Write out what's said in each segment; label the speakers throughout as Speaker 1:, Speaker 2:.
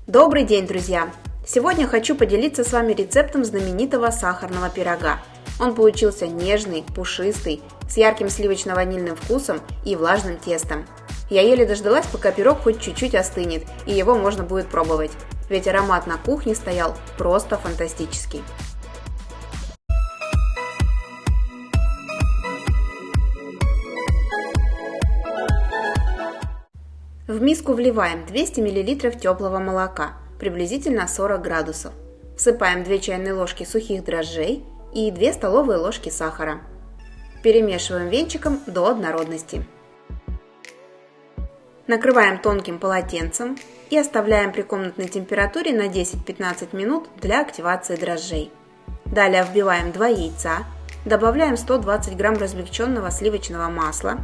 Speaker 1: Добрый день, друзья! Сегодня хочу поделиться с вами рецептом знаменитого сахарного пирога. Он получился нежный, пушистый, с ярким сливочно-ванильным вкусом и влажным тестом. Я еле дождалась, пока пирог хоть чуть-чуть остынет, и его можно будет пробовать. Ведь аромат на кухне стоял просто фантастический. В миску вливаем 200 мл теплого молока, приблизительно 40 градусов. Всыпаем 2 чайные ложки сухих дрожжей и 2 столовые ложки сахара. Перемешиваем венчиком до однородности. Накрываем тонким полотенцем и оставляем при комнатной температуре на 10-15 минут для активации дрожжей. Далее вбиваем 2 яйца, добавляем 120 грамм размягченного сливочного масла.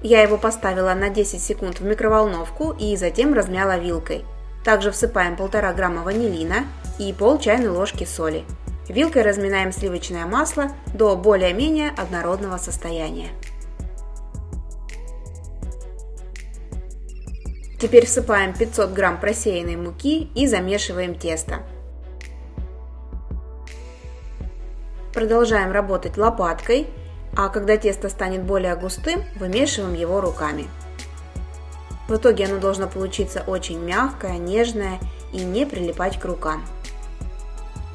Speaker 1: Я его поставила на 10 секунд в микроволновку и затем размяла вилкой. Также всыпаем 1,5 грамма ванилина и пол чайной ложки соли. Вилкой разминаем сливочное масло до более-менее однородного состояния. Теперь всыпаем 500 грамм просеянной муки и замешиваем тесто. Продолжаем работать лопаткой, а когда тесто станет более густым, вымешиваем его руками. В итоге оно должно получиться очень мягкое, нежное и не прилипать к рукам.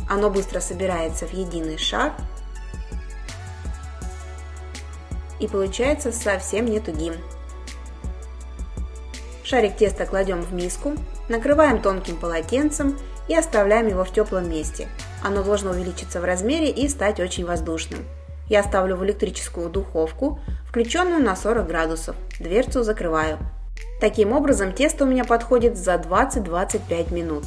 Speaker 1: Оно быстро собирается в единый шар и получается совсем не тугим. Шарик теста кладем в миску, накрываем тонким полотенцем и оставляем его в теплом месте. Оно должно увеличиться в размере и стать очень воздушным. Я ставлю в электрическую духовку, включенную на 40 градусов. Дверцу закрываю. Таким образом, тесто у меня подходит за 20-25 минут.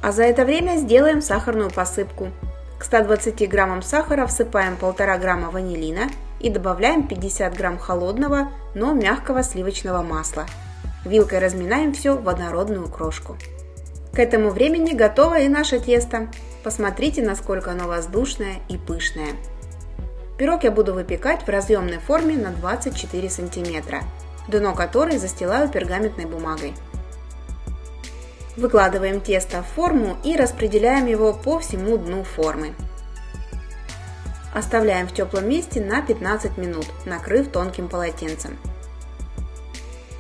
Speaker 1: А за это время сделаем сахарную посыпку. К 120 граммам сахара всыпаем 1,5 грамма ванилина и добавляем 50 грамм холодного, но мягкого сливочного масла. Вилкой разминаем все в однородную крошку. К этому времени готово и наше тесто. Посмотрите, насколько оно воздушное и пышное. Пирог я буду выпекать в разъемной форме на 24 см, дно которой застилаю пергаментной бумагой. Выкладываем тесто в форму и распределяем его по всему дну формы. Оставляем в теплом месте на 15 минут, накрыв тонким полотенцем.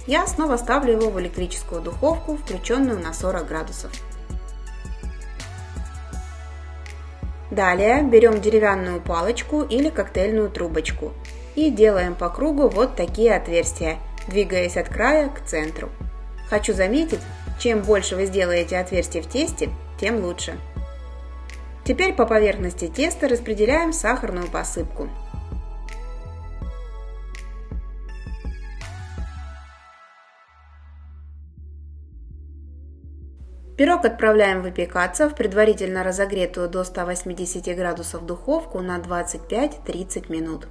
Speaker 1: Я снова ставлю его в электрическую духовку, включенную на 40 градусов. Далее берем деревянную палочку или коктейльную трубочку и делаем по кругу вот такие отверстия, двигаясь от края к центру. Хочу заметить, чем больше вы сделаете отверстий в тесте, тем лучше. Теперь по поверхности теста распределяем сахарную посыпку. Пирог отправляем выпекаться в предварительно разогретую до 180 градусов духовку на 25-30 минут.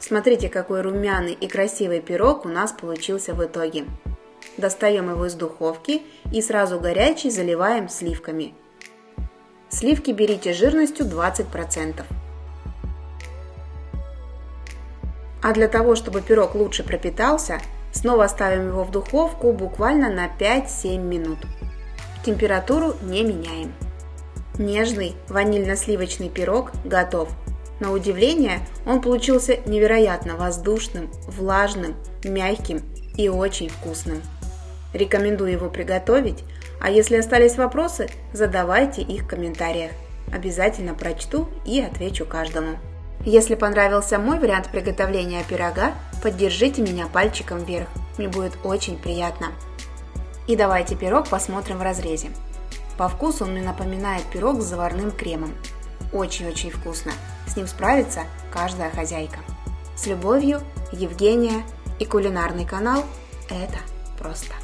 Speaker 1: Смотрите, какой румяный и красивый пирог у нас получился в итоге. Достаем его из духовки и сразу горячий заливаем сливками. Сливки берите жирностью 20%. А для того, чтобы пирог лучше пропитался, снова ставим его в духовку буквально на 5-7 минут. Температуру не меняем. Нежный ванильно-сливочный пирог готов. На удивление, он получился невероятно воздушным, влажным, мягким и очень вкусным. Рекомендую его приготовить, а если остались вопросы, задавайте их в комментариях. Обязательно прочту и отвечу каждому. Если понравился мой вариант приготовления пирога, поддержите меня пальчиком вверх, мне будет очень приятно. И давайте пирог посмотрим в разрезе. По вкусу он мне напоминает пирог с заварным кремом. Очень-очень вкусно, с ним справится каждая хозяйка. С любовью, Евгения и кулинарный канал «Это просто».